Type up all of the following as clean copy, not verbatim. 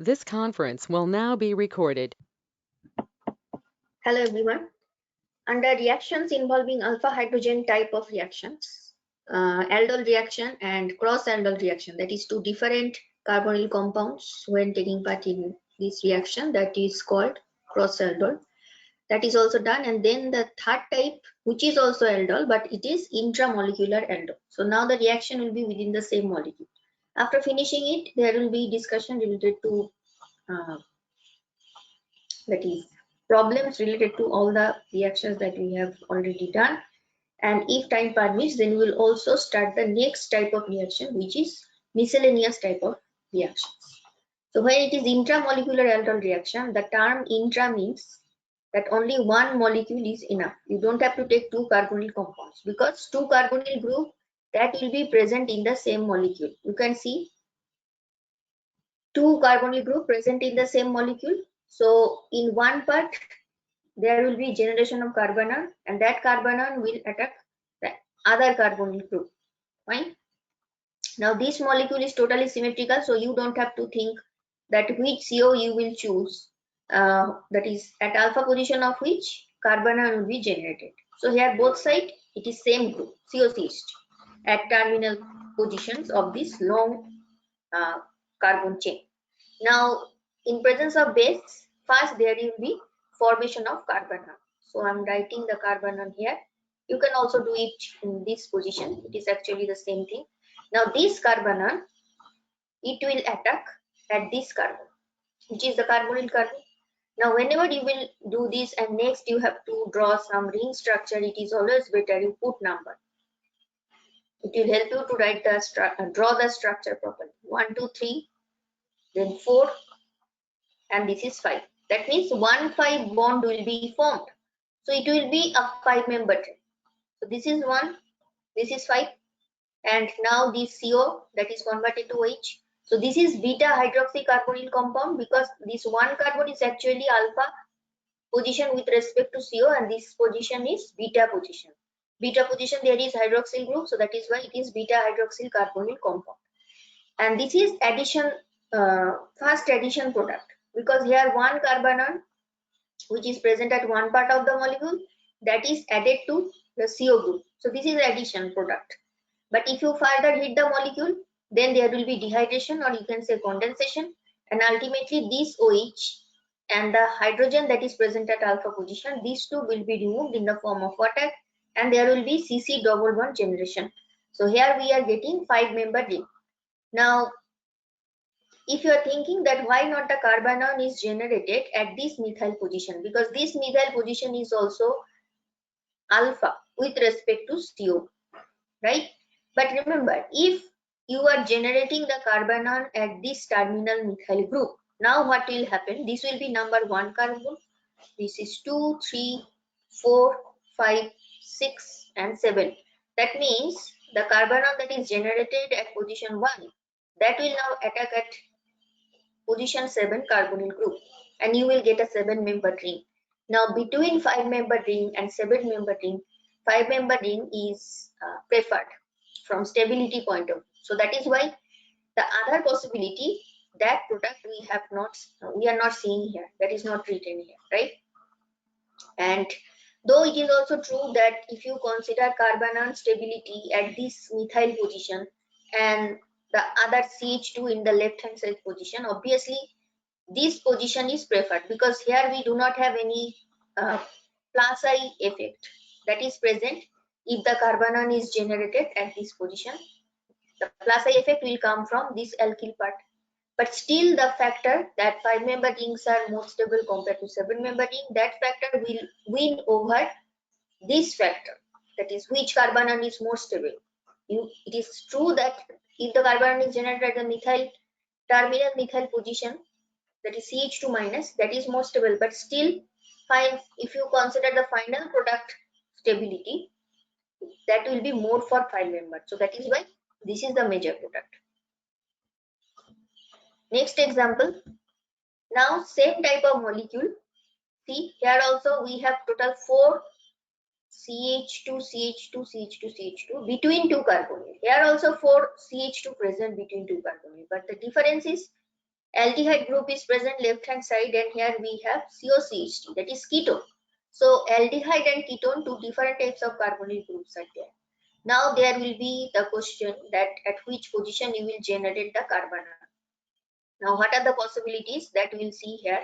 This conference will now be recorded. Hello everyone. Under reactions involving alpha hydrogen type of reactions, aldol reaction and cross aldol reaction, that is two different carbonyl compounds when taking part in this reaction, that is called cross aldol. That is also done, and then the third type, which is also aldol but it is intramolecular aldol. So now the reaction will be within the same molecule. After finishing it, there will be discussion related to that is problems related to all the reactions that we have already done, and if time permits then we will also start the next type of reaction, which is miscellaneous type of reactions. So when it is intramolecular aldol reaction, the term intra means that only one molecule is enough. You don't have to take two carbonyl compounds, because two carbonyl group that will be present in the same molecule. You can see two carbonyl group present in the same molecule. So in one part there will be generation of carbonyl, and that carbonyl will attack the other carbonyl group. Fine. Now this molecule is totally symmetrical, so you don't have to think that which CO you will choose, that is at alpha position of which carbonyl will be generated. So here both sides it is same group, COCH, at terminal positions of this long carbon chain. Now in presence of base, first there will be formation of carbonyl. So I'm writing the carbonyl here. You can also do it in this position. It is actually the same thing. Now this carbonyl, it will attack at this carbon, which is the carbonyl carbon. Now whenever you will do this, and next you have to draw some ring structure, it is always better you put number. It will help you to write the draw the structure properly. 1, 2, 3, then 4, and this is 5. That means 1,5 bond will be formed. So it will be a 5-member chain. So this is 1, this is 5, and now this CO, that is converted to H. So this is beta hydroxycarbonyl compound, because this one carbon is actually alpha position with respect to CO, and this position is beta position. Beta position there is hydroxyl group, so that is why it is beta hydroxyl carbonyl compound. And this is addition, first addition product, because here one carbonyl which is present at one part of the molecule, that is added to the CO group. So this is addition product. But if you further heat the molecule, then there will be dehydration, or you can say condensation, and ultimately this OH and the hydrogen that is present at alpha position, these two will be removed in the form of water, and there will be CC double bond generation. So here we are getting 5-member ring. Now if you are thinking that why not the carbonyl is generated at this methyl position, because this methyl position is also alpha with respect to CO, right? But remember, if you are generating the carbonyl at this terminal methyl group, now what will happen? This will be number 1 carbon, this is 2, 3, 4, 5, 6 and 7. That means the carbonyl that is generated at position 1, that will now attack at position 7 carbonyl group, and you will get a 7-member ring. Now between 5-member ring and 7-member ring, 5-member ring is preferred from stability point of view. So that is why the other possibility, that product we are not seeing here, that is not written here, right? And though it is also true that if you consider carbonyl stability at this methyl position and the other CH2 in the left hand side position, obviously this position is preferred, because here we do not have any plus I effect that is present if the carbonyl is generated at this position. The plus I effect will come from this alkyl part, but still the factor that 5-member rings are more stable compared to 7-member ring, that factor will win over this factor, that is which carbonyl is more stable. It is true that if the carbonyl is generated at the methyl terminal methyl position, that is CH2 minus, that is more stable, but still fine, if you consider the final product stability, that will be more for 5-member. So that is why this is the major product. Next example. Now same type of molecule. See here also we have total 4 CH2, CH2, CH2, CH2 between 2 carbonyl. Here also 4 CH2 present between 2 carbonyl, but the difference is Aldehyde group is present left hand side, and here we have COCH3, that is ketone. So aldehyde and ketone, two different types of carbonyl groups are there. Now there will be the question that at which position you will generate the carbonyl. Now what are the possibilities that we will see here?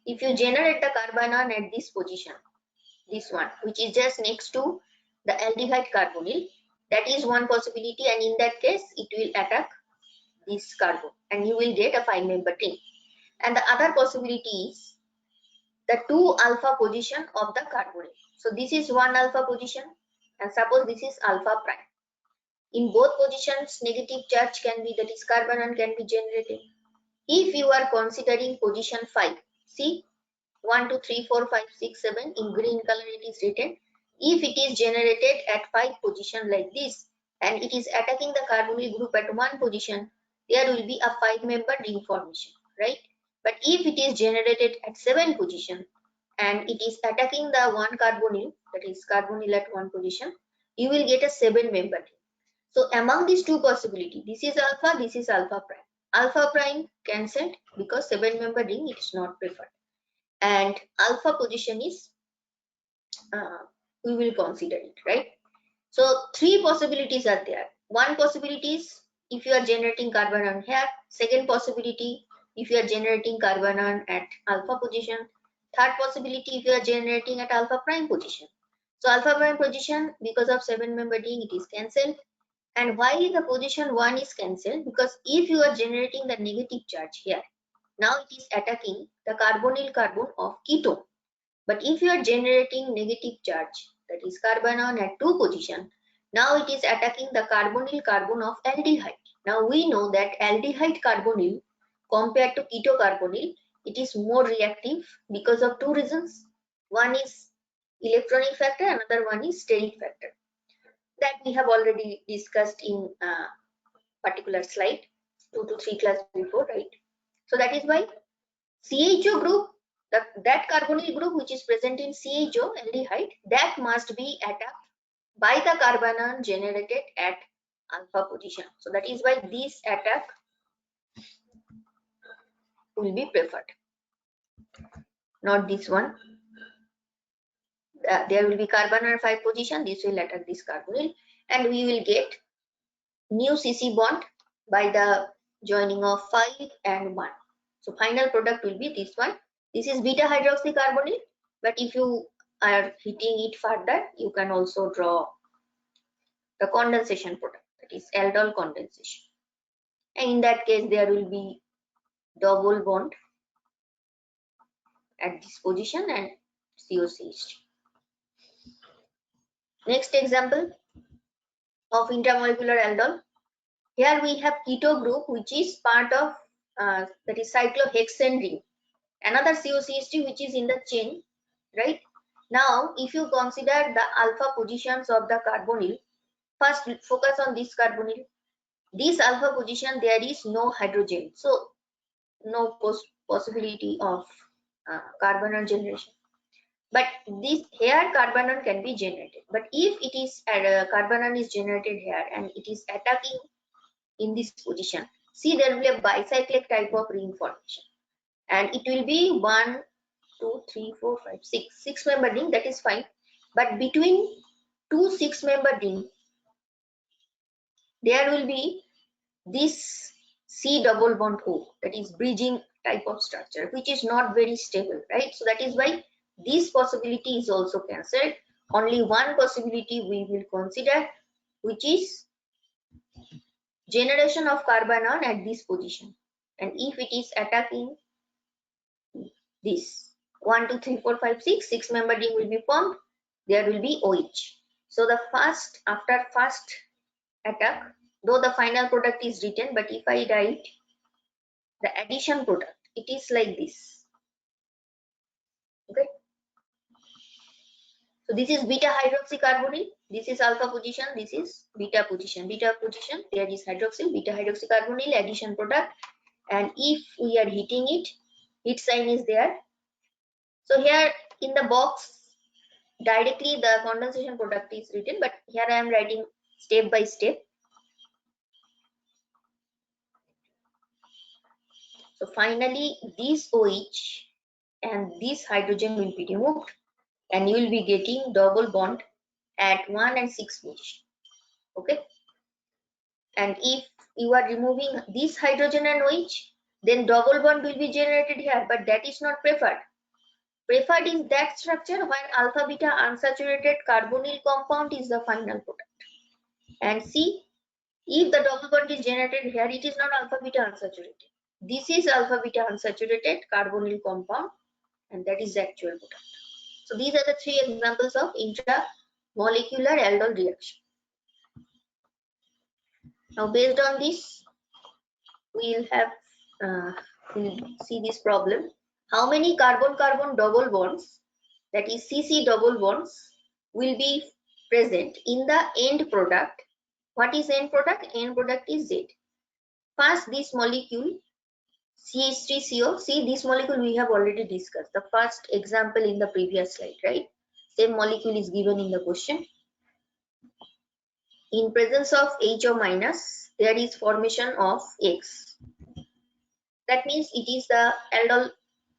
If you generate the carbonyl at this position, this one, which is just next to the aldehyde carbonyl, that is one possibility, and in that case it will attack this carbon and you will get a 5-member ring. And the other possibility is the 2 alpha position of the carbonyl. So this is 1 alpha position, and suppose this is alpha prime. In both positions negative charge can be, that is carbonyl can be generated. If you are considering position 5, see 1 2 3 4 5 6 7 in green color it is written. If it is generated at 5 position like this and it is attacking the carbonyl group at 1 position, there will be a 5-member ring formation, right? But if it is generated at 7 position and it is attacking the 1 carbonyl, that is carbonyl at 1 position, you will get a 7-member ring. So among these two possibilities, this is alpha prime. Alpha prime cancelled because 7-member ring it is not preferred. And alpha position is we will consider it, right? So 3 possibilities are there. One possibility is if you are generating carbonyl here. Second possibility if you are generating carbonyl at alpha position. Third possibility if you are generating at alpha prime position. So alpha prime position, because of 7-member ring it is cancelled. And why the position 1 is cancelled? Because if you are generating the negative charge here, now it is attacking the carbonyl carbon of ketone. But if you are generating negative charge, that is carbonyl at 2 position, now it is attacking the carbonyl carbon of aldehyde. Now we know that aldehyde carbonyl compared to keto carbonyl, it is more reactive because of 2 reasons. One is electronic factor, another one is steric factor. That we have already discussed in particular slide 2 to 3 class before, right? So that is why CHO group, that carbonyl group which is present in CHO aldehyde, that must be attacked by the carbonyl generated at alpha position. So that is why this attack will be preferred, not this one. There will be carbonyl 5 position, this will attack this carbonyl, and we will get new CC bond by the joining of 5 and 1. So final product will be this one. This is beta hydroxycarbonyl, but if you are heating it further, you can also draw the condensation product, that is aldol condensation. And in that case, there will be double bond at this position and COCH. Next example of intermolecular aldol. Here we have keto group which is part of that is cyclohexane ring. Another COCH which is in the chain, right? Now, if you consider the alpha positions of the carbonyl, first focus on this carbonyl. This alpha position there is no hydrogen, so no possibility of carbonyl generation. But this here carbonyl can be generated. But if it is carbonyl is generated here and it is attacking in this position, see there will be a bicyclic type of ring formation, and it will be 1 2 3 4 5 6 member ring, that is fine. But between 2 6-member ring there will be this C double bond O, that is bridging type of structure, which is not very stable, right? So that is why this possibility is also cancelled. Only one possibility we will consider, which is generation of carbonyl at this position. And if it is attacking this 1 2 3 4 5 6 member ring will be formed, there will be OH. So the after first attack, though the final product is written, but if I write the addition product, it is like this. Okay. So this is beta hydroxycarbonyl, this is alpha position, this is beta position. Beta position, there is hydroxyl, beta hydroxycarbonyl addition product, and if we are heating it, heat sign is there. So here in the box directly the condensation product is written, but here I am writing step by step. So finally this OH and this hydrogen will be removed and you will be getting double bond at 1 and 6 position. Okay, and if you are removing this hydrogen and OH, then double bond will be generated here, but that is not preferred. Preferred is that structure where alpha beta unsaturated carbonyl compound is the final product. And see, if the double bond is generated here, it is not alpha beta unsaturated. This is alpha beta unsaturated carbonyl compound, and that is the actual product. So these are the three examples of intramolecular aldol reaction. Now based on this, we'll see this problem. How many carbon-carbon double bonds, that is CC double bonds, will be present in the end product? What is end product? End product is Z. First, this molecule CH3CO. See, this molecule we have already discussed. The first example in the previous slide, right? Same molecule is given in the question. In presence of HO minus, there is formation of X. That means it is the aldol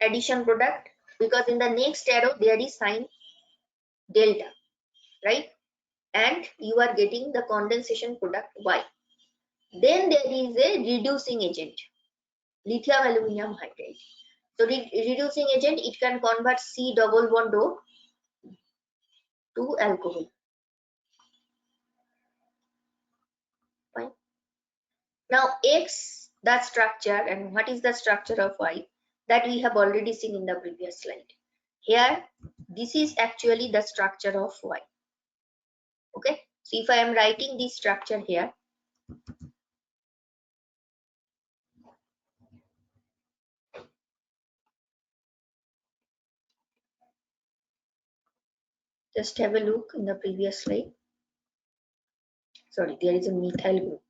addition product, because in the next arrow there is sign delta, right? And you are getting the condensation product Y. Then there is a reducing agent, lithium aluminum hydride. So reducing agent, it can convert C double bond O to alcohol. Fine. Now X, the structure, and what is the structure of Y, that we have already seen in the previous slide. Here, this is actually the structure of Y. Okay, so if I am writing this structure here, just have a look in the previous slide. Sorry, there is a methyl group.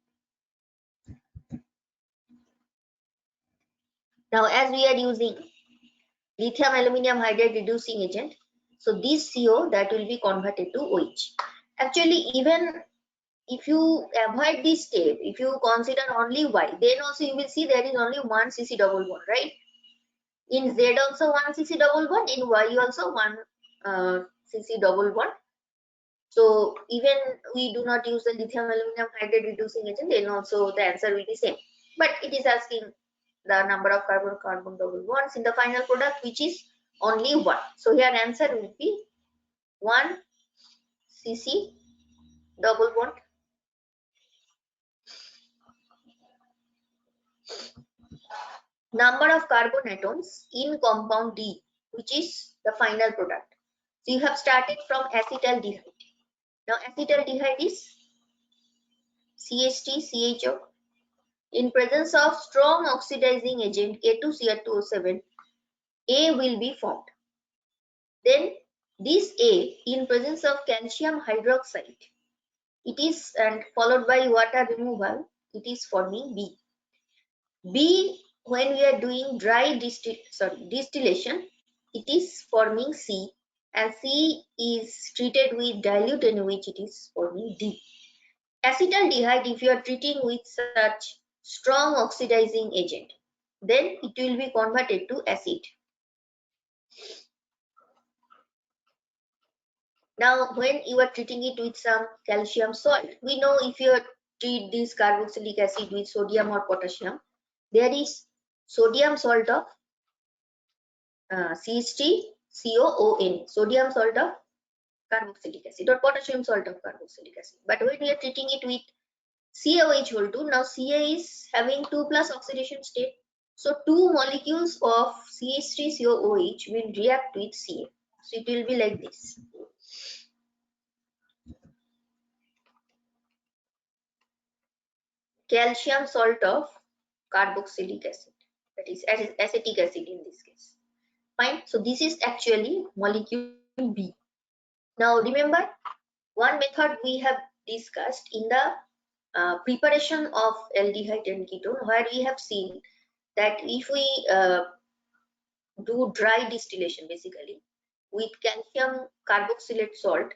Now as we are using lithium aluminum hydride reducing agent, so this CO, that will be converted to OH. Actually, even if you avoid this step, if you consider only Y, then also you will see there is only one CC double bond, right? In Z also one CC double bond, in Y also one CC double bond. So even we do not use the lithium aluminum hydride reducing agent, then also the answer will be same. But it is asking the number of carbon-carbon double bonds in the final product, which is only 1. So here answer will be 1 CC double bond. Number of carbon atoms in compound D, which is the final product. So you have started from acetaldehyde. Now acetaldehyde is CH3CHO. In presence of strong oxidizing agent A2Cr2O7, A will be formed. Then this A, in presence of calcium hydroxide, it is, and followed by water removal, it is forming B. B, when we are doing dry distillation, it is forming C, and C is treated with dilute, in which it is forming D. Acetaldehyde, if you are treating with such strong oxidizing agent, then it will be converted to acid. Now when you are treating it with some calcium salt, we know if you treat this carboxylic acid with sodium or potassium, there is sodium salt of CH3COON, sodium salt of carboxylic acid, or potassium salt of carboxylic acid. But when we are treating it with CaOH whole 2, now Ca is having 2+ oxidation state. So 2 molecules of CH3COOH will react with Ca. So it will be like this. Calcium salt of carboxylic acid, that is acetic acid in this case. Fine. So this is actually molecule B. Now remember, one method we have discussed in the preparation of aldehyde and ketone, where we have seen that if we do dry distillation basically with calcium carboxylate salt,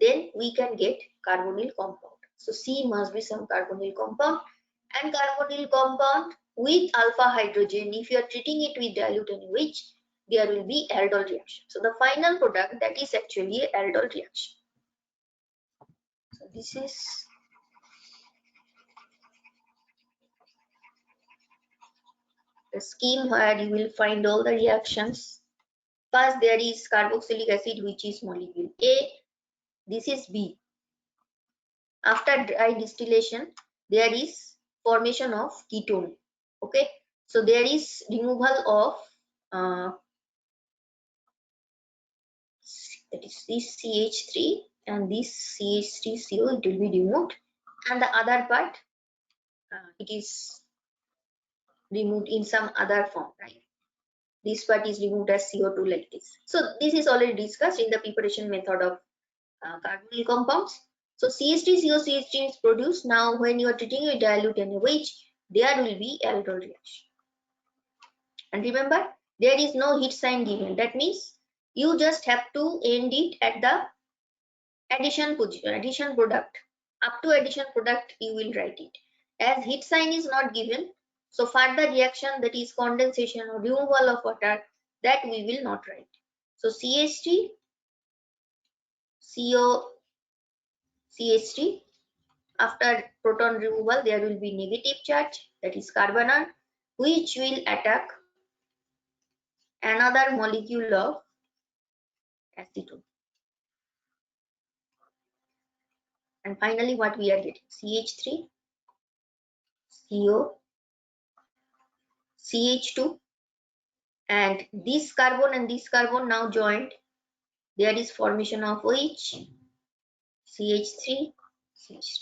then we can get carbonyl compound. So C must be some carbonyl compound, and carbonyl compound with alpha hydrogen, if you are treating it with dilute NaOH, there will be aldol reaction. So the final product, that is actually a aldol reaction. So this is the scheme where you will find all the reactions. First there is carboxylic acid, which is molecule A. This is B. After dry distillation, there is formation of ketone. Okay, so there is removal of that is this CH3 and this CH3CO, it will be removed, and the other part it is removed in some other form, right? This part is removed as CO2 like this. So this is already discussed in the preparation method of carbonyl compounds. So CH3COCH3 is produced. Now when you are treating with dilute NaOH, there will be aldol reaction. And remember, there is no heat sign given. That means you just have to end it at the addition product. Up to addition product you will write it. As heat sign is not given, so further reaction, that is condensation or removal of water, that we will not write. So CH3 CO CH3, after proton removal there will be negative charge, that is carbonyl, which will attack another molecule of acetone. And finally what we are getting, CH3 CO CH2, and this carbon and this carbon now joined, there is formation of which CH3 CH3.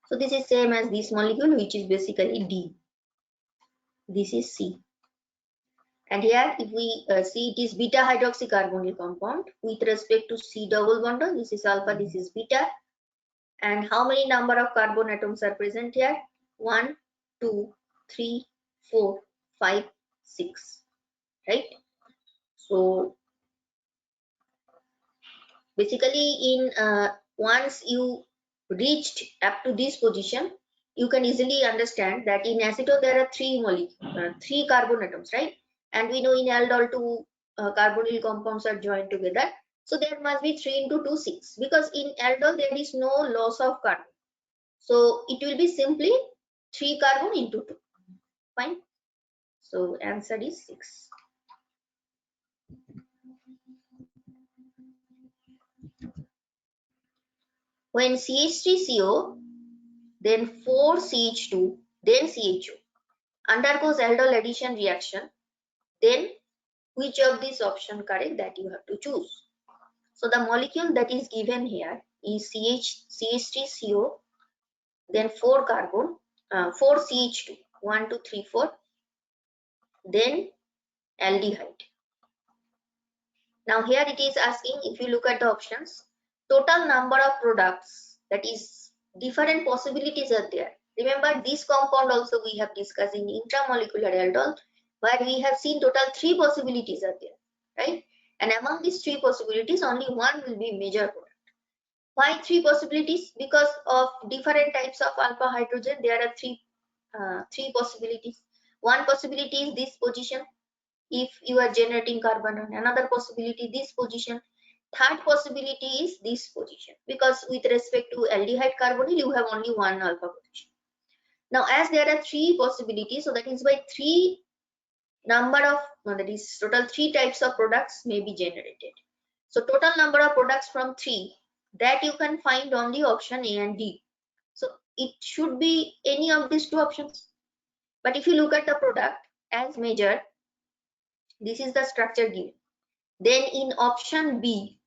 So this is same as this molecule, which is basically D. This is C. And here if we see, it is beta hydroxycarbonyl compound with respect to C double bond. This is alpha, this is beta. And how many number of carbon atoms are present here? 1, 2, 3, 4, 5, 6. Right? So basically in once you reached up to this position, you can easily understand that in acetone there are three carbon atoms, right? And we know in aldol two carbonyl compounds are joined together, so there must be 3 into 2 6, because in aldol there is no loss of carbon, so it will be simply 3 carbon into 2. Fine. So answer is 6. When CH3CO, then 4CH2, then CHO undergoes aldol addition reaction, then which of these option correct, that you have to choose. So the molecule that is given here is CH3CO, then 4 carbon, 4 CH2, 1, 2, 3, 4, then aldehyde. Now here it is asking, if you look at the options, total number of products, that is different possibilities are there. Remember this compound also we have discussed in intramolecular aldol, where we have seen total 3 possibilities are there, right? And among these 3 possibilities, only one will be major product. Why 3 possibilities? Because of different types of alpha hydrogen, there are three possibilities. One possibility is this position, if you are generating carbon. Another possibility, this position. Third possibility is this position, because with respect to aldehyde carbonyl you have only one alpha position. Now as there are 3 possibilities, so that is why 3 number of, that is total 3 types of products may be generated. So total number of products from 3, that you can find on the option A and D. So it should be any of these 2 options. But if you look at the product as measured, this is the structure given. Then in option B,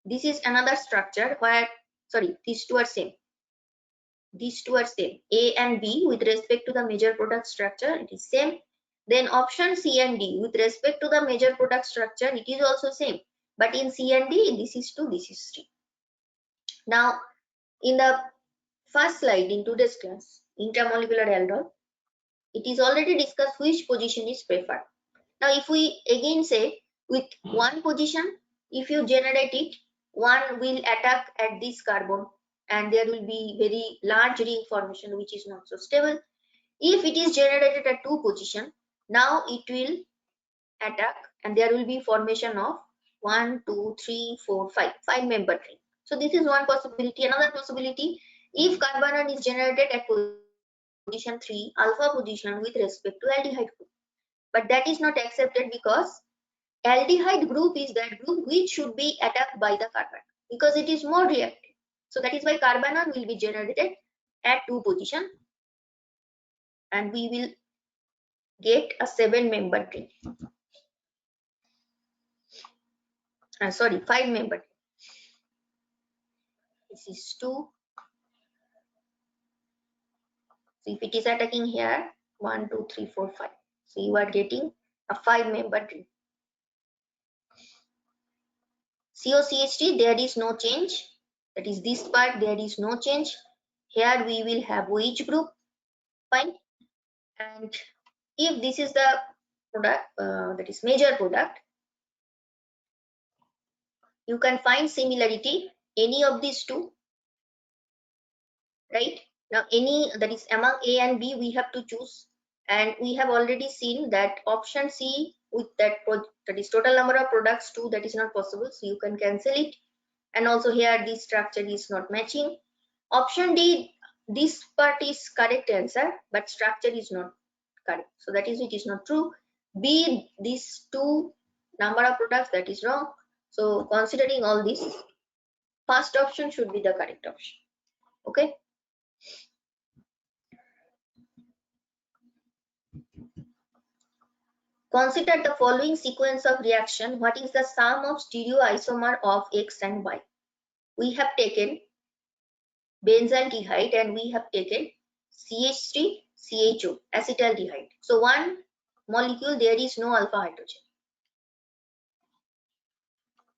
this is another structure where, sorry, these 2 are same. These 2 are same. A and B with respect to the major product structure, it is same. Then option C and D with respect to the major product structure, it is also same. But in C and D, this is 2, this is 3. Now, in the first slide in today's class, intramolecular aldol, it is already discussed which position is preferred. Now, if we again say with one position, if you generate it, one will attack at this carbon and there will be very large ring formation which is not so stable. If it is generated at 2 position, now it will attack and there will be formation of 1, 2, 3, 4, 5 member ring. So this is one possibility. Another possibility, if carbonyl is generated at position 3, alpha position with respect to aldehyde group. But that is not accepted because aldehyde group is that group which should be attacked by the carbon because it is more reactive. So that is why carbonyl will be generated at 2 position and we will get a 7 member ring. Sorry, 5 member. This is 2. So if it is attacking here, 1, 2, 3, 4, 5. So you are getting a 5 member tree. COCH3, there is no change. That is this part, there is no change. Here we will have OH group. Fine. And if this is the product, that is major product, you can find similarity any of these two, right? Now any that is among A and B we have to choose, and we have already seen that option C with that is total number of products 2, that is not possible, so you can cancel it. And also here this structure is not matching. Option D, this part is correct answer, but structure is not correct, so that is it is not true. B, these 2 number of products, that is wrong. So considering all this, first option should be the correct option. Okay. Consider the following sequence of reaction. What is the sum of stereoisomer of X and Y? We have taken benzaldehyde and we have taken CH3 CHO acetaldehyde. So one molecule there is no alpha hydrogen,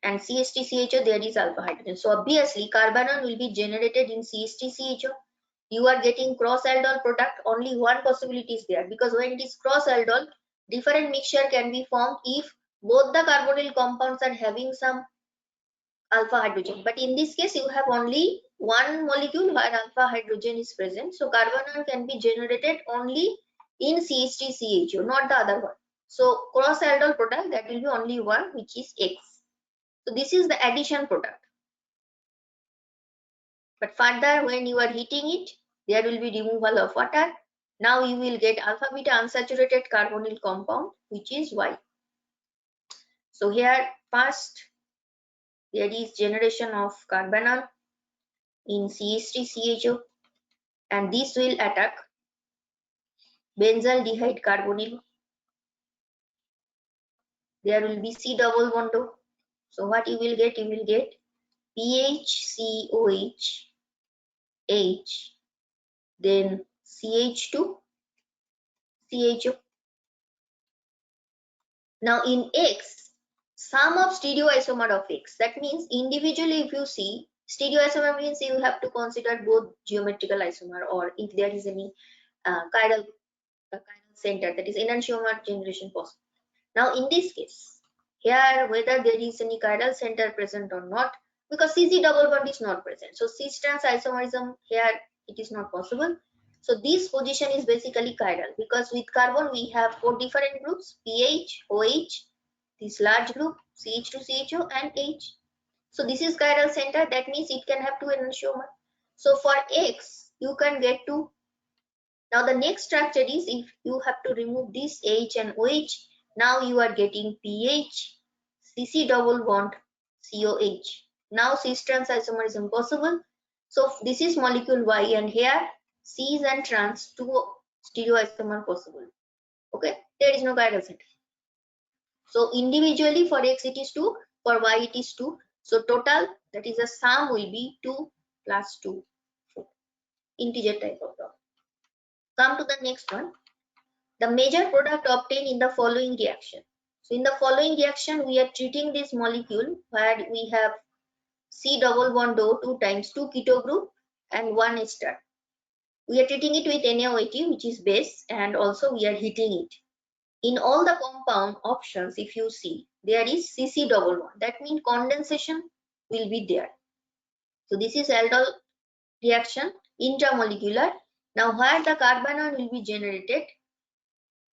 and CH3 CHO there is alpha hydrogen. So obviously carbonyl will be generated in CH3 CHO. You are getting cross aldol product. Only one possibility is there, because when it is cross aldol, different mixture can be formed if both the carbonyl compounds are having some alpha hydrogen. But in this case you have only one molecule where alpha hydrogen is present, so carbonyl can be generated only in CH3 CHO, not the other one. So cross aldol product, that will be only one, which is X. So this is the addition product. But further, when you are heating it, there will be removal of water. Now you will get alpha beta unsaturated carbonyl compound, which is Y. So here first there is generation of carbonyl in CH3 CHO, and this will attack benzaldehyde carbonyl. There will be C double bond O. So what you will get? You will get PHCOH H, then CH2 CHO. Now in X, sum of stereoisomer of X. That means individually if you see, stereoisomer means you have to consider both geometrical isomer, or if there is any chiral center, that is enantiomer generation possible. Now in this case, here whether there is any chiral center present or not, because CZ double bond is not present. So cis trans isomerism here it is not possible. So this position is basically chiral, because with carbon we have 4 different groups: PH, OH, this large group CH2CHO and H. So this is chiral center, that means it can have 2 enantiomer. So for X you can get 2. Now the next structure is, if you have to remove this H and OH, now you are getting PH, CC double bond, COH. Now cis trans isomer is impossible. So this is molecule Y, and here cis and trans 2 stereoisomer possible. Okay, there is no chiral center. So individually for X it is 2, for Y it is 2. So total, that is the sum, will be 2 plus 2, 4. Integer type of problem. Come to the next one. The major product obtained in the following reaction. So in the following reaction, we are treating this molecule where we have C double bond O 2 times 2 keto group and 1 ester. We are treating it with NaOH, which is base, and also we are heating it. In all the compound options, if you see, there is CC double bond. That means condensation will be there. So this is aldol reaction, intramolecular. Now where the carbanion will be generated,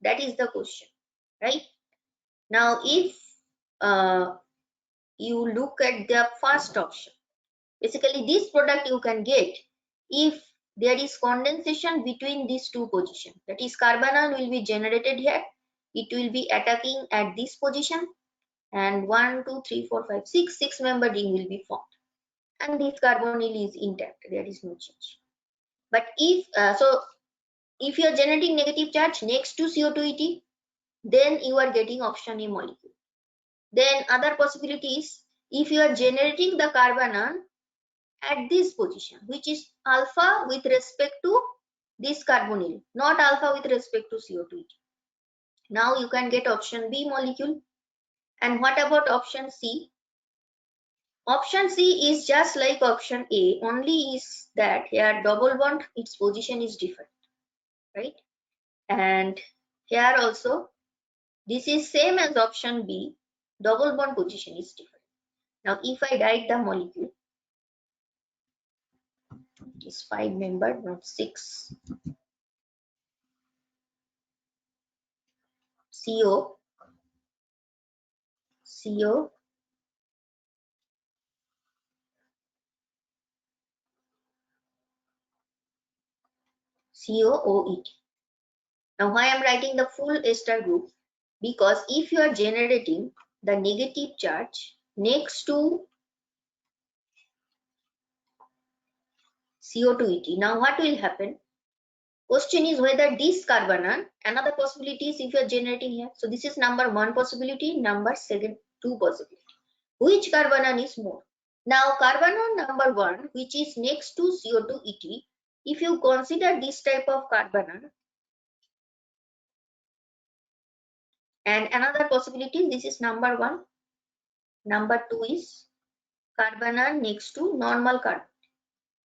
that is the question, right? Now if you look at the first option, basically this product you can get if there is condensation between these two positions. That is, carbanion will be generated here. It will be attacking at this position, and 1, 2, 3, 4, 5, 6, 6-member ring will be formed. And this carbonyl is intact. There is no change. But if if you are generating negative charge next to CO2 ET, then you are getting option A molecule. Then other possibility is if you are generating the carbanion at this position, which is alpha with respect to this carbonyl, not alpha with respect to CO2. Now you can get option B molecule. And what about option C? Option C is just like option A, only is that here double bond, its position is different, right? And here also, this is same as option B, double bond position is different. Now if I write the molecule, it is 5-membered, not 6. CO, CO, COOET. Now why I am writing the full ester group? Because if you are generating the negative charge next to CO2ET, now what will happen? Question is whether this carbanion, another possibility is if you are generating here. So this is number 1 possibility, number 2 possibility. Which carbanion is more? Now carbanion number 1, which is next to CO2ET, if you consider this type of carbanion, and another possibility, this is number 1, number 2 is carbanion next to normal carbon.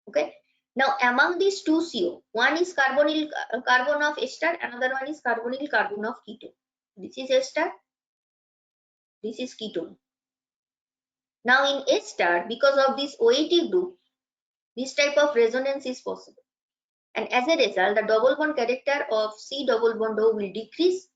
Okay. Now among these two CO, one is carbonyl carbon of ester, another one is carbonyl carbon of ketone. This is ester, this is ketone. Now in ester, because of this OAT group, this type of resonance is possible. And as a result, the double bond character of C double bond O will decrease,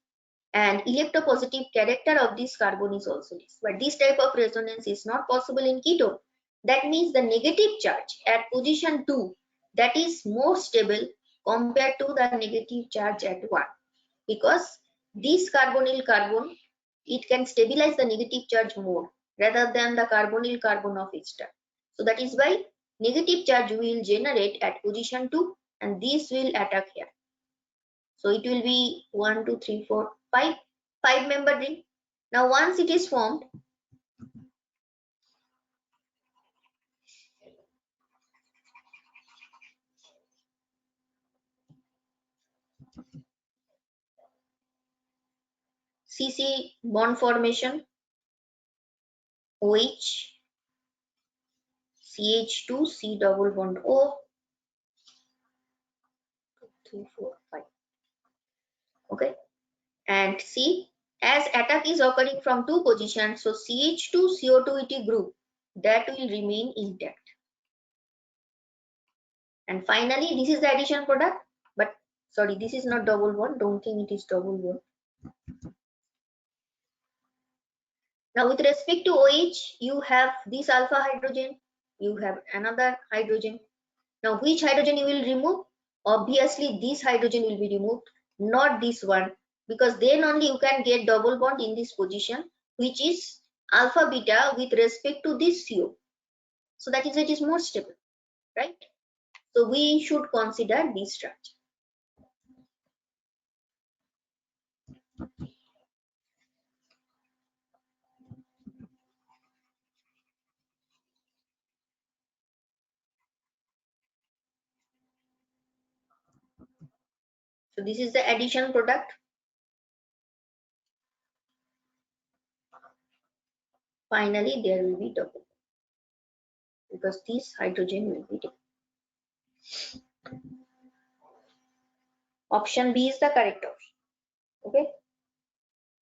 and electropositive character of this carbon is also less. But this type of resonance is not possible in ketone. That means the negative charge at position 2, that is more stable compared to the negative charge at 1, because this carbonyl carbon, it can stabilize the negative charge more rather than the carbonyl carbon of ester. So that is why negative charge will generate at position 2, and this will attack here. So it will be 1, 2, 3, 4, 5-member ring. Now once it is formed, CC bond formation, OH, CH2, C double bond O, 2, 3, 4, 5. Okay. And see, as attack is occurring from two positions, so CH2 CO2ET group, that will remain intact. And finally, this is the addition product, but sorry, this is not double bond. Don't think it is double bond. Now with respect to OH, you have this alpha hydrogen, you have another hydrogen. Now which hydrogen you will remove? Obviously this hydrogen will be removed, not this one, because then only you can get double bond in this position, which is alpha beta with respect to this CO. So that is, it is more stable, right? So we should consider this structure. So this is the addition product. Finally, there will be double, because this hydrogen will be double. Option B is the correct option. Okay.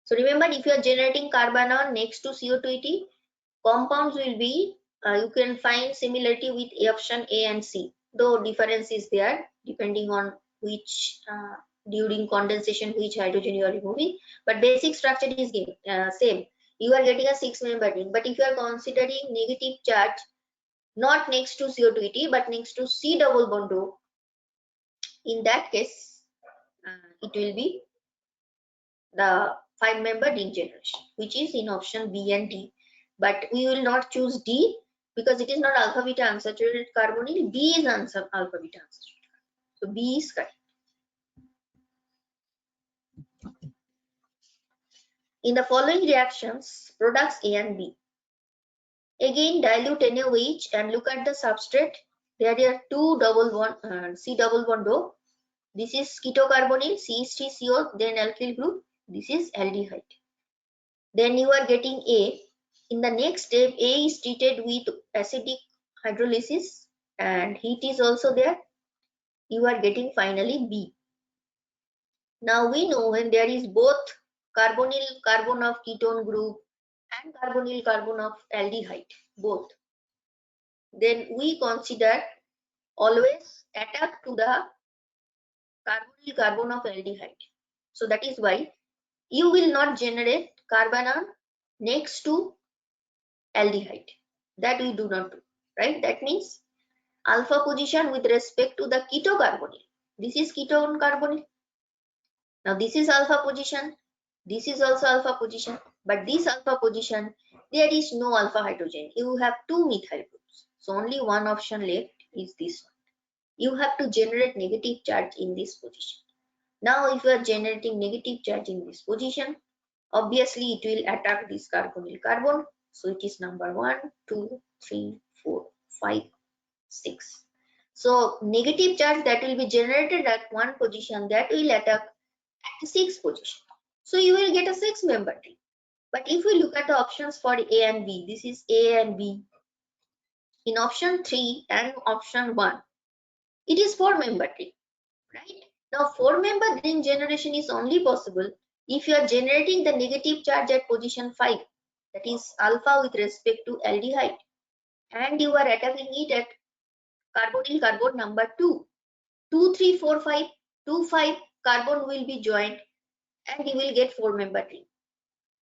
So remember, if you are generating carbanion next to CO2ET, compounds will be, you can find similarity with option A and C, though difference is there. depending on which during condensation which hydrogen you are removing, but basic structure is same. You are getting a 6-member ring, but if you are considering negative charge not next to CO2 but next to C double bond O, in that case it will be the 5-member ring generation, which is in option B and D. But we will not choose D because it is not alpha beta unsaturated carbonyl. B is alpha beta unsaturated. So B is correct. In the following reactions, products A and B. Again, dilute NaOH and look at the substrate. There are two double bond C double bond O. This is ketocarbonyl, CH3CO, then alkyl group. This is aldehyde. Then you are getting A. In the next step, A is treated with acidic hydrolysis and heat is also there. You are getting finally B. Now we know when there is both carbonyl carbon of ketone group and carbonyl carbon of aldehyde, both, then we consider always attack to the carbonyl carbon of aldehyde. So that is why you will not generate carbanion next to aldehyde. That we do not do, right? That means alpha position with respect to the ketocarbonyl. This is ketone carbonyl. Now this is alpha position. This is also alpha position. But this alpha position, there is no alpha hydrogen. You have two methyl groups. So only one option left is this one. You have to generate negative charge in this position. Now if you are generating negative charge in this position, obviously it will attack this carbonyl carbon. So it is number 1, 2, 3, 4, 5, 6. So negative charge that will be generated at one position, that will attack at the 6th position. So you will get a 6-member tree. But if we look at the options for A and B, this is A and B. In option 3 and option 1, it is 4-member tree, right? Now 4-member ring generation is only possible if you are generating the negative charge at position 5, that is alpha with respect to aldehyde, and you are attacking it at carbonyl carbon number 2. 2, 3, 4, 5, 2, 5 carbon will be joined and you will get 4-member ring.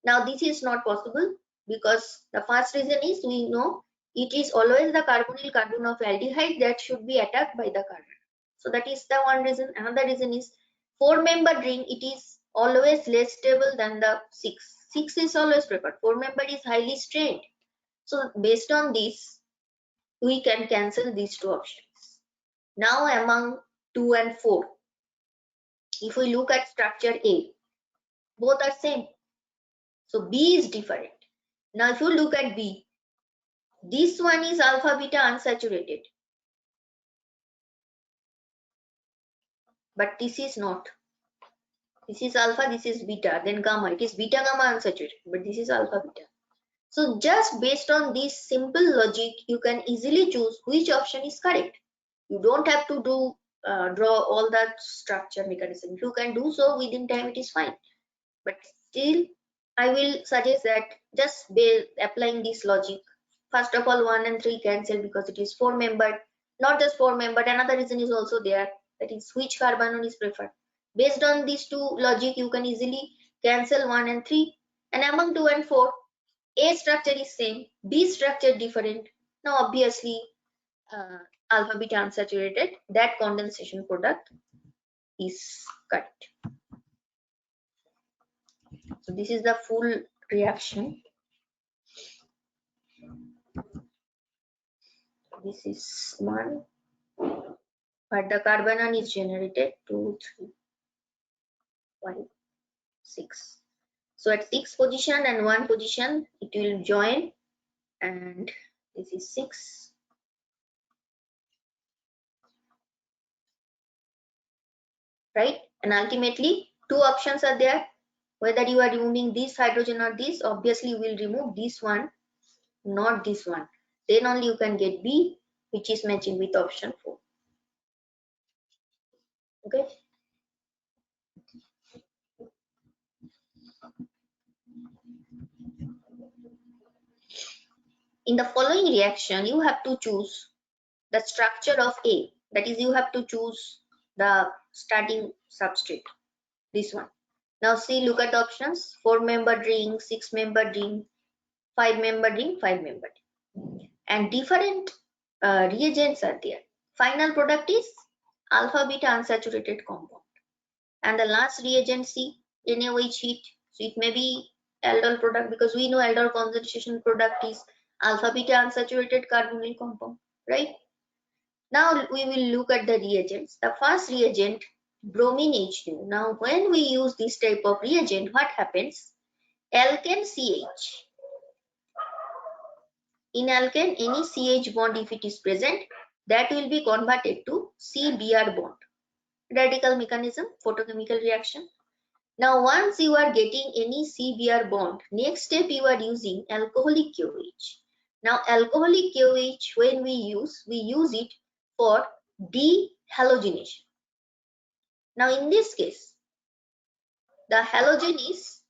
Now this is not possible because the first reason is we know it is always the carbonyl carbon of aldehyde that should be attacked by the carbon. So that is the one reason. Another reason is 4-member ring, it is always less stable than the 6. 6 is always preferred. 4-member is highly strained. So based on this, we can cancel these two options. Now among 2 and 4, if we look at structure A, both are same. So B is different. Now if you look at B, this one is alpha beta unsaturated, but this is not. This is alpha, this is beta, then gamma. It is beta gamma unsaturated, but this is alpha beta. So just based on this simple logic, you can easily choose which option is correct. You don't have to draw all that structure mechanism. If you can do so within time, it is fine. But still, I will suggest that just applying this logic. First of all, 1 and 3 cancel because it is 4-membered. Not just 4-membered, another reason is also there, that is which carbanion is preferred. Based on these two logic, you can easily cancel 1 and 3. And among 2 and 4, A structure is same, B structure different. Now obviously alpha beta unsaturated, that condensation product is correct. So this is the full reaction. This is 1, but the carbanion is generated 2, 3, 5, 6. So at 6 position and 1 position, it will join, and this is 6. Right? And ultimately, two options are there. Whether you are removing this hydrogen or this, obviously you will remove this one, not this one. Then only you can get B, which is matching with option 4. Okay. In the following reaction, you have to choose the structure of A. That is, you have to choose the starting substrate, this one. Now see, look at the options: 4-membered ring, 6-membered ring, 5-membered ring, 5-membered ring. And different reagents are there. Final product is alpha beta unsaturated compound. And the last reagent C, NaOH heat. So it may be aldol product, because we know aldol concentration product is alpha beta unsaturated carbonyl compound, right? Now we will look at the reagents. The first reagent, bromine H2. Now when we use this type of reagent, what happens? Alkane CH. In alkane, any CH bond, if it is present, that will be converted to CBr bond. Radical mechanism, photochemical reaction. Now once you are getting any CBr bond, next step you are using alcoholic KOH. Now alcoholic KOH, when we use it for dehalogenation. Now in this case, the halogen is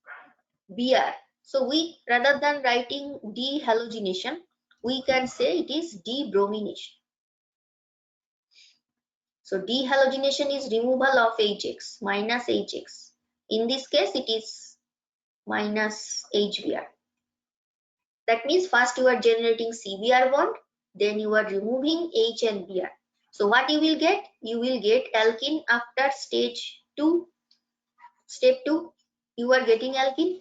Br. So we, rather than writing dehalogenation, we can say it is debromination. So dehalogenation is removal of HX, minus HX. In this case, it is minus HBr. That means first you are generating CBr bond, then you are removing H and Br. So what you will get? You will get alkene after stage 2. Step 2, you are getting alkene.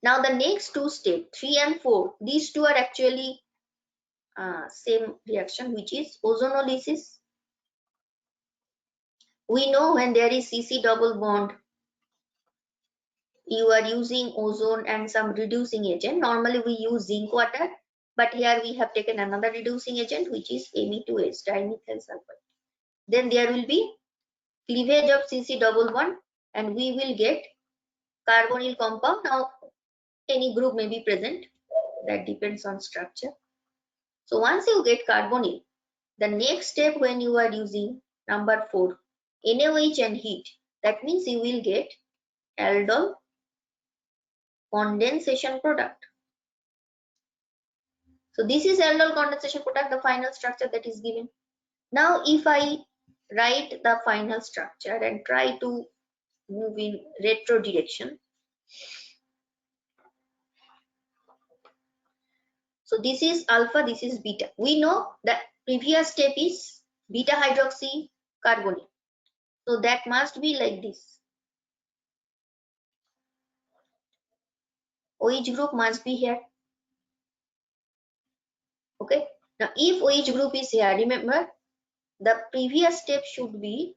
Now the next two steps, 3 and 4, these two are actually same reaction, which is ozonolysis. We know when there is CC double bond, you are using ozone and some reducing agent. Normally we use zinc water, but here we have taken another reducing agent, which is Me2S, dimethyl sulfide. Then there will be cleavage of CC double bond, and we will get carbonyl compound. Now any group may be present, that depends on structure. So once you get carbonyl, the next step when you are using number 4, NaOH and heat, that means you will get aldol condensation product. So this is aldol condensation product, the final structure that is given. Now if I write the final structure and try to move in retro direction. So this is alpha, this is beta. We know that previous step is beta hydroxy carbonyl. So that must be like this. OH group must be here. Okay. Now if OH group is here, remember the previous step should be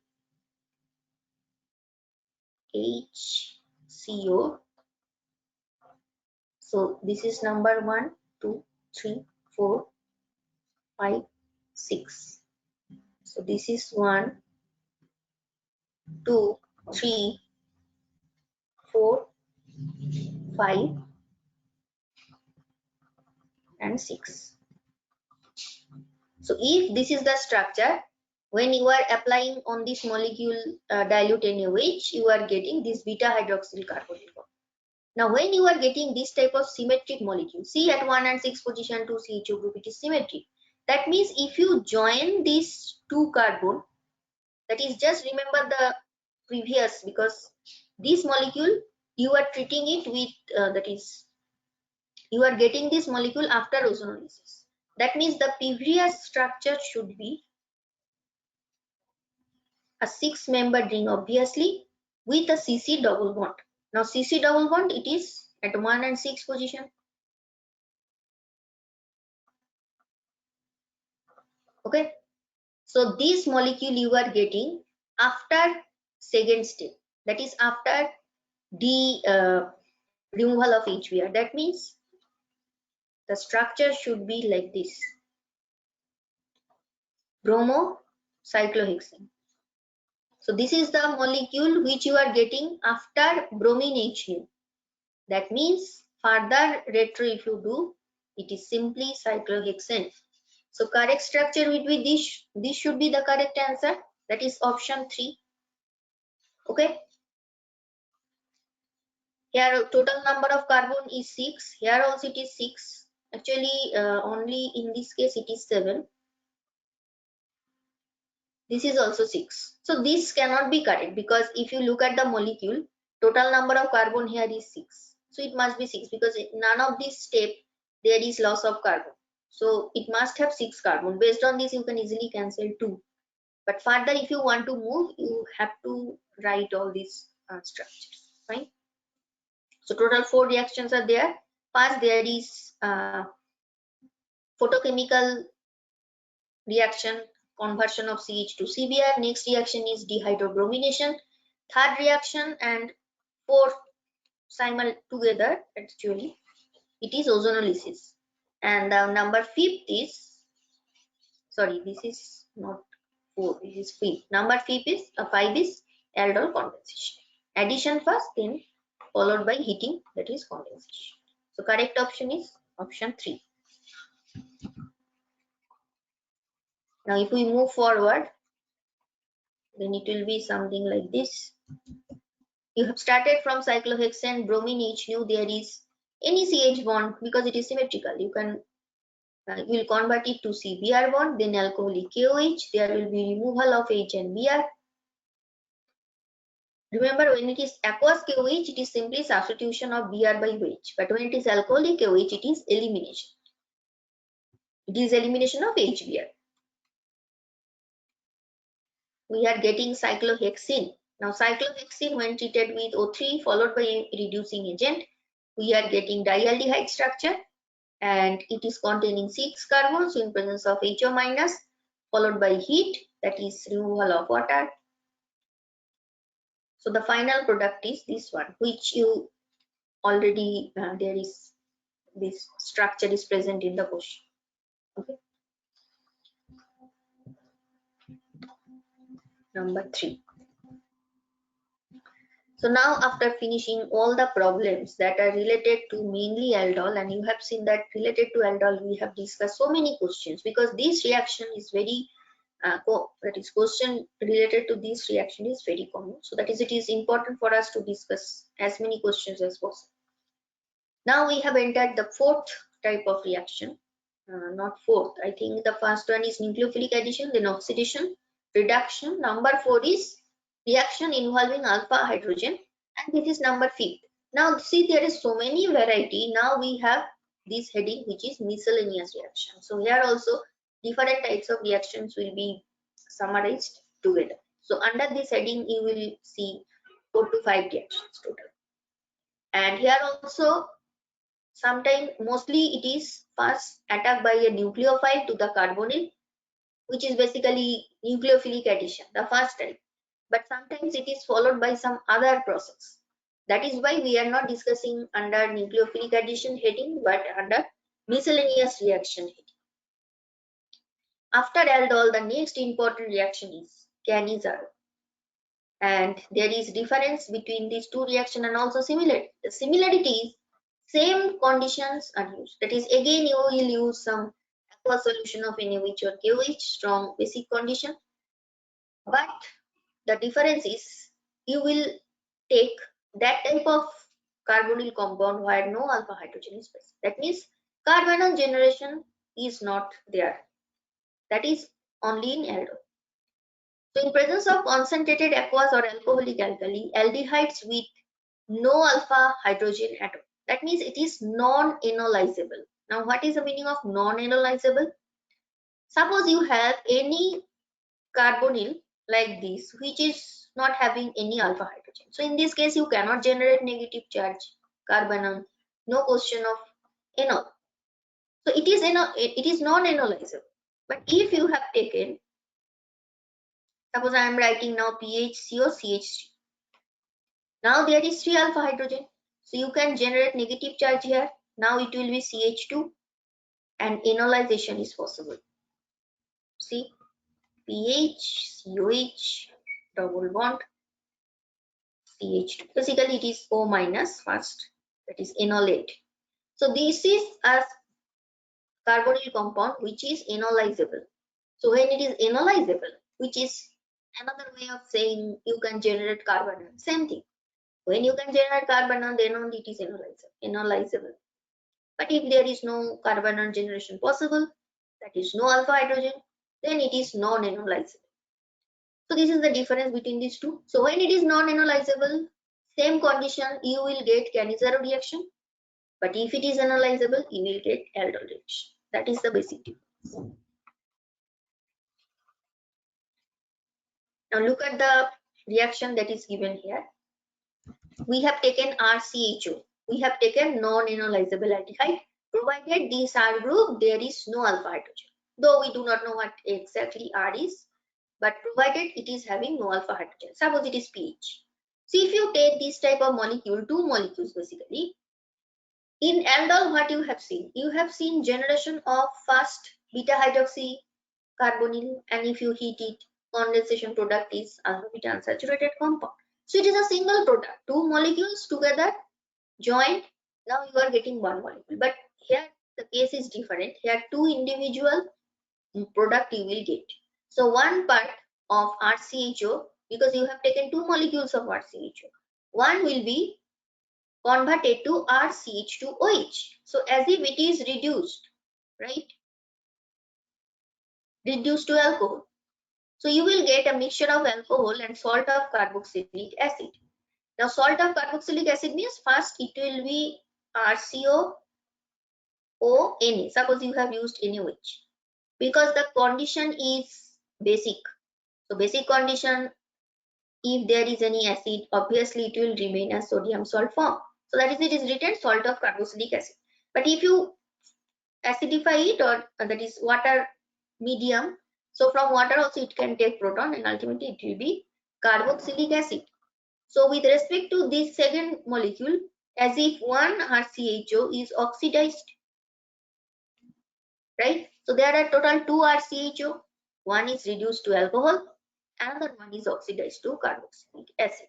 HCO. So this is number 1, 2, 3, 4, 5, 6. So this is 1, 2, 3, 4, 5 and 6. So if this is the structure, when you are applying on this molecule dilute NaOH, you are getting this beta hydroxyl carbonyl. Now when you are getting this type of symmetric molecule, see at 1 and 6 position 2 CHO group, it is symmetric. That means if you join these 2 carbon, that is, just remember the previous, because this molecule you are treating it with that is, you are getting this molecule after ozonolysis. That means the previous structure should be a 6-membered ring, obviously, with a CC double bond. Now CC double bond, it is at 1 and 6 position. Okay. So this molecule you are getting after second step, that is after the removal of HBr. That means the structure should be like this: bromo cyclohexane. So this is the molecule which you are getting after bromine HU. That means further retro if you do, it is simply cyclohexane. So correct structure would be this. This should be the correct answer. That is option 3. Okay. Here total number of carbon is 6. Here also it is 6. Actually only in this case it is 7. This is also 6. So this cannot be correct, because if you look at the molecule, total number of carbon here is 6. So it must be 6, because none of this step there is loss of carbon. So it must have 6 carbon. Based on this, you can easily cancel 2. But further, if you want to move, you have to write all these structures. Fine. So total 4 reactions are there. First, there is photochemical reaction, conversion of CH to CBr. Next reaction is dehydrobromination. Third reaction and fourth together, actually, it is ozonolysis. And the number 5th is, sorry, this is not 4, this is 5th. Number 5 is 5 is aldol condensation. Addition first, then followed by heating, that is condensation. So correct option is option 3. Now if we move forward, then it will be something like this. You have started from cyclohexane, bromine, HNu. There is any CH bond, because it is symmetrical. You can you will convert it to CBr bond, then alcoholic KOH. There will be removal of H and Br. Remember, when it is aqueous KOH, it is simply substitution of Br by OH. But when it is alcoholic KOH, it is elimination. It is elimination of HBr. We are getting cyclohexene. Now cyclohexene, when treated with O3 followed by a reducing agent, we are getting dialdehyde structure, and it is containing 6 carbons in presence of HO minus, followed by heat, that is removal of water. So the final product is this one, which you already there is this structure is present in the question. Okay. Number 3. So now, after finishing all the problems that are related to mainly aldol, and you have seen that related to aldol we have discussed so many questions, because this reaction is very that is question related to this reaction is very common. So that is, it is important for us to discuss as many questions as possible. Now we have entered the 4th type of reaction, not 4th. I think the first one is nucleophilic addition, then oxidation, reduction. Number 4 is reaction involving alpha hydrogen, and this is number 5th. Now see, there is so many variety. Now we have this heading, which is miscellaneous reaction. So here also different types of reactions will be summarized together. So under this heading you will see 4 to 5 reactions total. And here also, sometimes, mostly it is first attacked by a nucleophile to the carbonyl, which is basically nucleophilic addition, the first type. But sometimes it is followed by some other process. That is why we are not discussing under nucleophilic addition heading, but under miscellaneous reaction heading. After aldol, the next important reaction is Cannizzaro. And there is difference between these two reactions and also similarity. The similarity is same conditions are used. That is, again you will use some aqueous solution of NaOH or KOH, strong basic condition. But the difference is you will take that type of carbonyl compound where no alpha hydrogen is present. That means carbonyl generation is not there. That is only in aldol. So in presence of concentrated aqueous or alcoholic alkali, aldehydes with no alpha hydrogen atom. That means it is non-enolizable. Now what is the meaning of non-enolizable? Suppose you have any carbonyl like this, which is not having any alpha hydrogen. So in this case, you cannot generate negative charge carbonyl. No question of enol. So it is non-enolizable. But if you have taken, suppose I am writing now PHCO CH3. Now there is 3 alpha hydrogen. So you can generate negative charge here. Now it will be CH2 and enolization is possible. See, PH, COH, double bond, CH2. Basically it is O minus first, that is enolate. So this is a carbonyl compound which is enolizable. So when it is enolizable, which is another way of saying you can generate carbonyl, same thing. When you can generate carbonyl, then only it is enolizable. But if there is no carbonyl generation possible, that is no alpha hydrogen, then it is non-enolizable. So this is the difference between these two. So when it is non-analyzable, same condition, you will get Cannizzaro reaction. But if it is analyzable, you will get aldol reaction. That is the basic difference. Now look at the reaction that is given here. We have taken RCHO. We have taken non-analyzable aldehyde. Provided these R group, there is no alpha hydrogen. Though we do not know what exactly R is, but provided it is having no alpha hydrogen. Suppose it is pH. See, if you take this type of molecule, two molecules basically, in aldol, what you have seen? You have seen generation of first beta hydroxy carbonyl, and if you heat it, condensation product is alpha beta unsaturated compound. So it is a single product. Two molecules together joined. Now you are getting one molecule. But here the case is different. Here two individual product you will get. So one part of RCHO, because you have taken two molecules of RCHO, one will be converted to RCH2OH. So as if it is reduced, right? Reduced to alcohol. So you will get a mixture of alcohol and salt of carboxylic acid. Now salt of carboxylic acid means first it will be RCOONA. Suppose you have used NaOH. Because the condition is basic. So basic condition, if there is any acid, obviously it will remain as sodium salt form. So that is, it is written salt of carboxylic acid. But if you acidify it, or that is water medium, so from water also it can take proton, and ultimately it will be carboxylic acid. So with respect to this second molecule, as if one RCHO is oxidized, right? So there are total two RCHO. One is reduced to alcohol, another one is oxidized to carboxylic acid.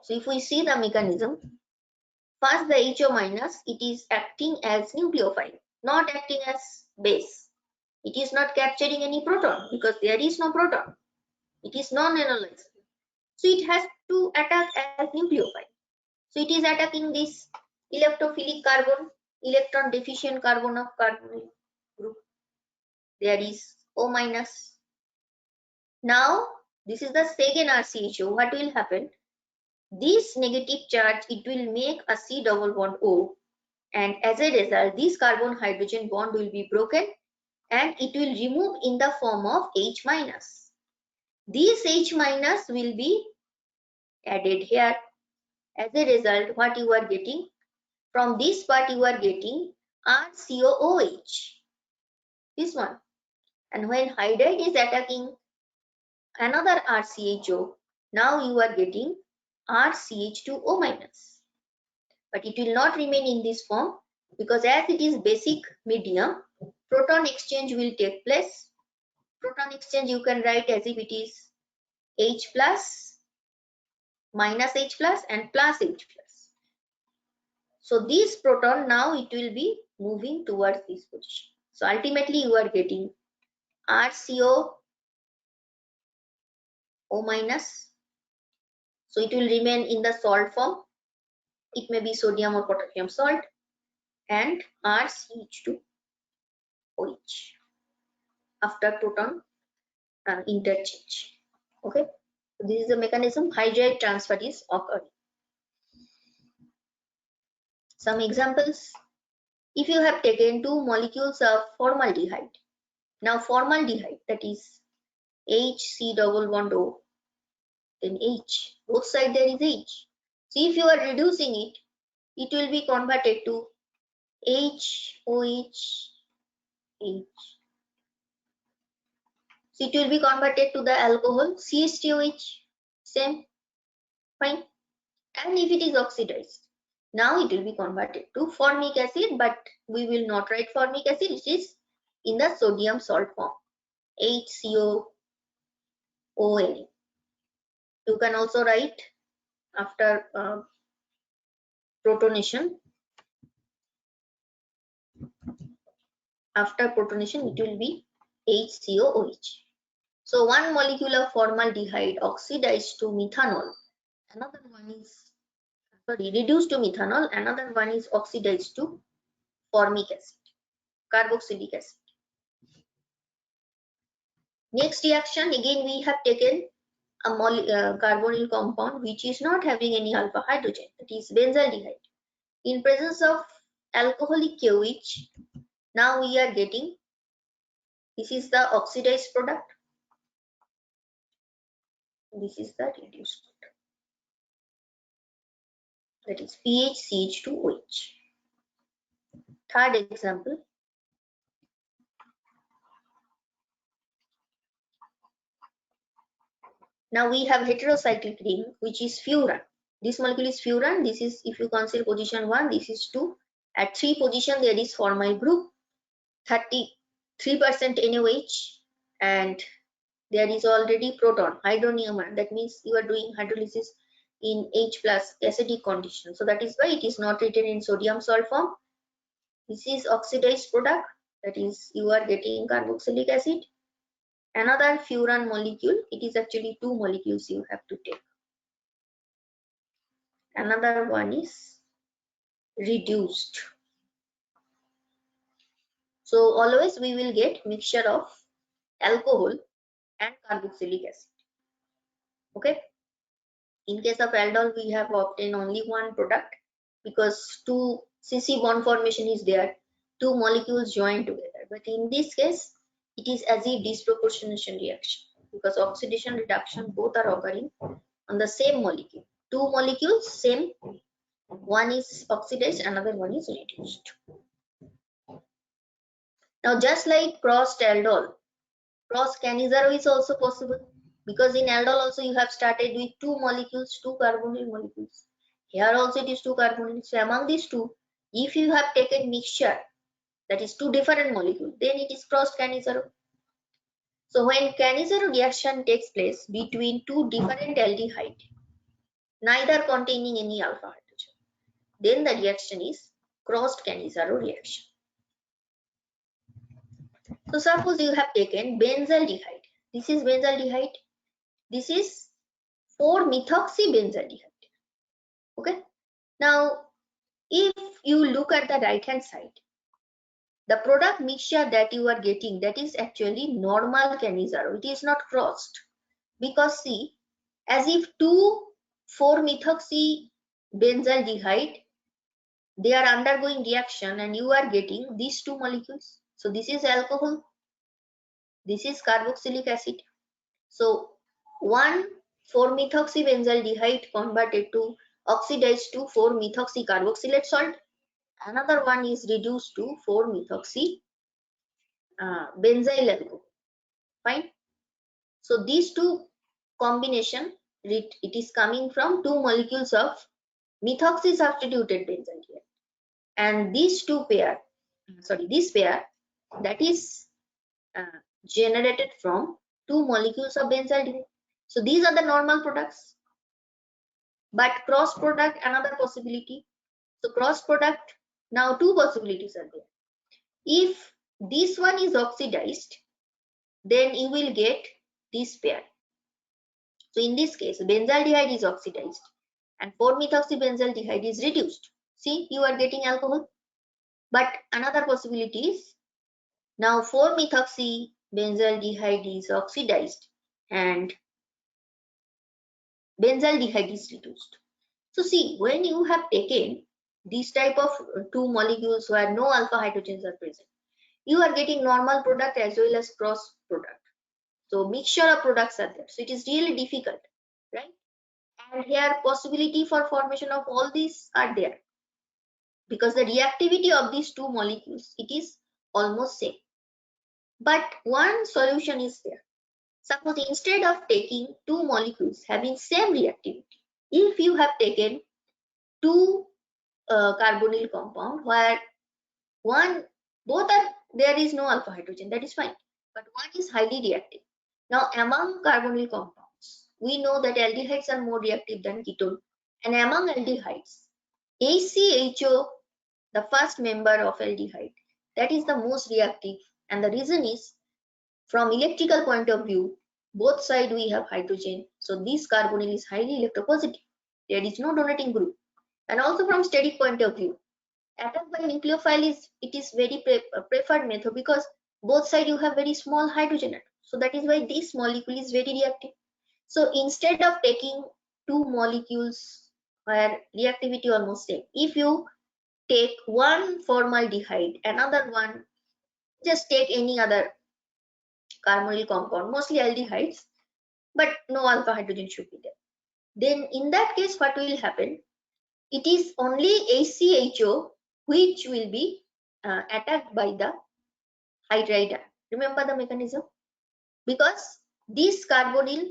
So if we see the mechanism, first the HO minus, it is acting as nucleophile, not acting as base. It is not capturing any proton because there is no proton. It is non-analyzable. So it has to attack as nucleophile. So it is attacking this electrophilic carbon, electron deficient carbon of carbonyl group. There is O minus. Now this is the second RCHO. What will happen? This negative charge, it will make a C double bond O, and as a result this carbon hydrogen bond will be broken and it will remove in the form of H minus. This H minus will be added here. As a result, what you are getting? From this part you are getting RCOOH. This one. And when hydride is attacking another RCHO, now you are getting RCH2O minus. But it will not remain in this form because as it is basic medium, proton exchange will take place. Proton exchange you can write as if it is H plus, minus H plus, and plus H plus. So this proton now it will be moving towards this position. So ultimately you are getting RCO O minus. So it will remain in the salt form. It may be sodium or potassium salt, and RCH2OH after proton interchange. Okay, so this is the mechanism hydride transfer is occurring. Some examples: if you have taken two molecules of formaldehyde, now formaldehyde, that is HC double bond O, then H, both side there is H. So if you are reducing it, it will be converted to HOH, H. So it will be converted to the alcohol CH2OH, same, fine. And if it is oxidized, now it will be converted to formic acid, but we will not write formic acid, it is in the sodium salt form, HCOONA. You can also write after protonation. After protonation, it will be HCOOH. So one molecule of formaldehyde oxidized to methanol. Another one is reduced to methanol. Another one is oxidized to formic acid, carboxylic acid. Next reaction, again we have taken a carbonyl compound which is not having any alpha hydrogen, that is benzaldehyde. In presence of alcoholic KOH, now we are getting, this is the oxidized product, this is the reduced product, that is PHCH2OH. Third example, now we have heterocyclic ring which is furan. This molecule is furan, this is, if you consider position 1, this is 2. At 3 position there is formyl group, 33% NaOH, and there is already proton, hydronium, that means you are doing hydrolysis in H plus acidic condition. So that is why it is not written in sodium salt form. This is oxidized product, that is you are getting carboxylic acid. Another furan molecule, it is actually 2 molecules you have to take. Another one is reduced. So always we will get mixture of alcohol and carboxylic acid. Okay. In case of aldol, we have obtained only one product because 2 CC bond formation is there, 2 molecules joined together. But in this case, it is as if disproportionation reaction because oxidation reduction both are occurring on the same molecule. 2 molecules, same, one is oxidized, another one is reduced. Now, just like crossed aldol, cross canizaro is also possible because in aldol also you have started with 2 molecules, 2 carbonyl molecules. Here also it is 2 carbonyl. So among these 2, if you have taken mixture, that is 2 different molecules, then it is crossed canizaro. So when canizaro reaction takes place between 2 different aldehyde, neither containing any alpha hydrogen, then the reaction is crossed canizaro reaction. So suppose you have taken benzaldehyde. This is benzaldehyde. This is 4-methoxybenzaldehyde. Okay. Now, if you look at the right hand side, the product mixture that you are getting, that is actually normal canizaro. It is not crossed because see, as if 2 4-methoxybenzaldehyde, they are undergoing reaction and you are getting these 2 molecules. So this is alcohol, this is carboxylic acid. So 1 4-methoxybenzaldehyde converted to oxidized to 4-methoxycarboxylate salt. Another one is reduced to 4-methoxy benzyl alcohol. Fine. So these 2 combination, it is coming from 2 molecules of methoxy substituted benzaldehyde, and these 2 pair, this pair, that is generated from 2 molecules of benzaldehyde. So these are the normal products. But cross product, another possibility. So cross product, now 2 possibilities are there. If this one is oxidized, then you will get this pair. So in this case, benzaldehyde is oxidized and 4-methoxybenzaldehyde is reduced. See, you are getting alcohol. But another possibility is now 4-methoxybenzaldehyde is oxidized and benzaldehyde is reduced. So see, when you have taken this type of 2 molecules where no alpha hydrogens are present, you are getting normal product as well as cross product. So mixture of products are there. So it is really difficult, right? And here possibility for formation of all these are there because the reactivity of these 2 molecules, it is almost same. But one solution is there. Suppose instead of taking 2 molecules having same reactivity, if you have taken 2 carbonyl compound where both are, there is no alpha hydrogen, that is fine, but one is highly reactive. Now among carbonyl compounds, we know that aldehydes are more reactive than ketone, and among aldehydes, ACHO, the first member of aldehyde, that is the most reactive, and the reason is from electrical point of view, both sides we have hydrogen, so this carbonyl is highly electropositive. There is no donating group. And also from static point of view, attack by nucleophile is very preferred method because both sides you have very small hydrogen atoms. So that is why this molecule is very reactive. So instead of taking two molecules where reactivity almost same, if you take one formaldehyde, another one, just take any other carbonyl compound, mostly aldehydes, but no alpha hydrogen should be there. Then in that case, what will happen? It is only ACHO which will be attacked by the hydride. Remember the mechanism? Because this carbonyl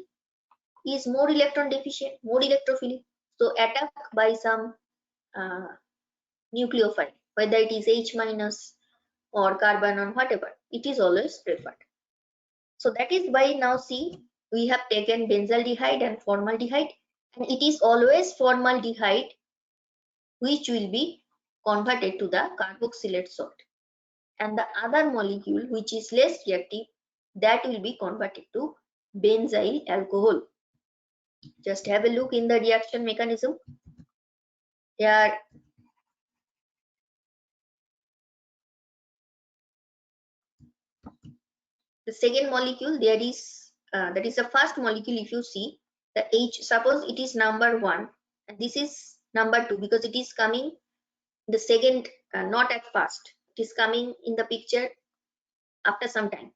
is more electron deficient, more electrophilic. So attack by some uh, nucleophile, whether it is H minus or carbon whatever, it is always preferred. So that is why now see, we have taken benzaldehyde and formaldehyde, and it is always formaldehyde which will be converted to the carboxylate salt, and the other molecule which is less reactive, that will be converted to benzyl alcohol. Just have a look in the reaction mechanism. Here the second molecule, there is that is the first molecule. If you see the H, suppose it is number 1 and this is number 2, because it is coming the second, not at first, it is coming in the picture after some time.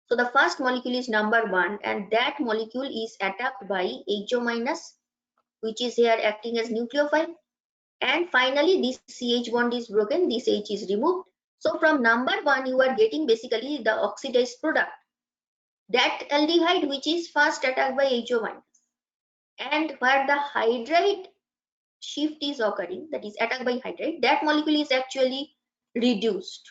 So the first molecule is number 1 and that molecule is attacked by HO minus, which is here acting as nucleophile, and finally this CH bond is broken, this H is removed. So from number 1 you are getting basically the oxidized product, that aldehyde which is first attacked by HO minus, and where the hydride shift is occurring, that is attacked by hydride, that molecule is actually reduced.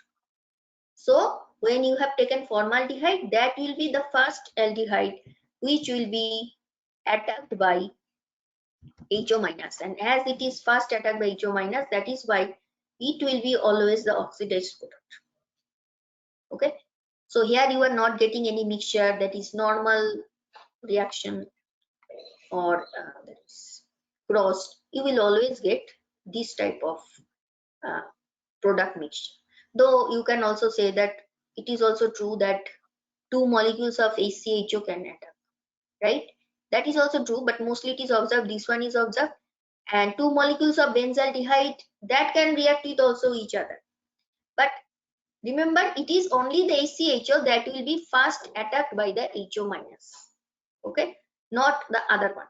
So when you have taken formaldehyde, that will be the first aldehyde which will be attacked by HO minus, and as it is first attacked by HO minus, that is why it will be always the oxidized product. Okay, so here you are not getting any mixture, that is normal reaction or that is crossed. You will always get this type of uh, product mixture. Though you can also say that it is also true that two molecules of ACHO can attack, right? That is also true, but mostly it is observed, this one is observed, and two molecules of benzaldehyde that can react with also each other. But remember, it is only the ACHO that will be first attacked by the HO minus, okay, not the other one.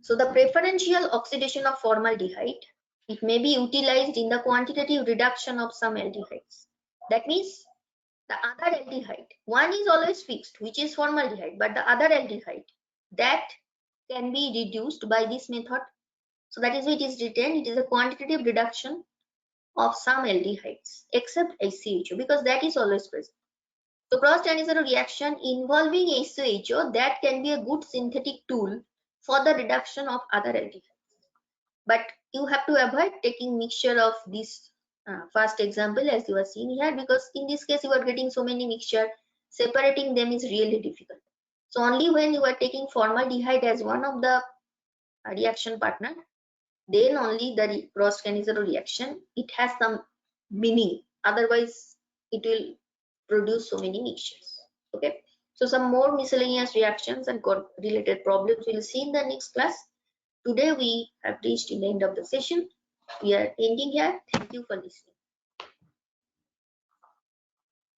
So the preferential oxidation of formaldehyde, it may be utilized in the quantitative reduction of some aldehydes. That means the other aldehyde, one is always fixed, which is formaldehyde, but the other aldehyde, that can be reduced by this method. So that is why it is written, it is a quantitative reduction of some aldehydes except ACHO, because that is always present. So cross-transition reaction involving ACHO, that can be a good synthetic tool for the reduction of other aldehydes. But you have to avoid taking mixture of this first example as you are seeing here, because in this case you are getting so many mixture, separating them is really difficult. So only when you are taking formaldehyde as one of the reaction partner, then only the cross-transition reaction, it has some meaning, otherwise it will produce so many mixtures. Okay, so some more miscellaneous reactions and related problems we'll see in the next class. Today we have reached in the end of the session. We are ending here. Thank you for listening.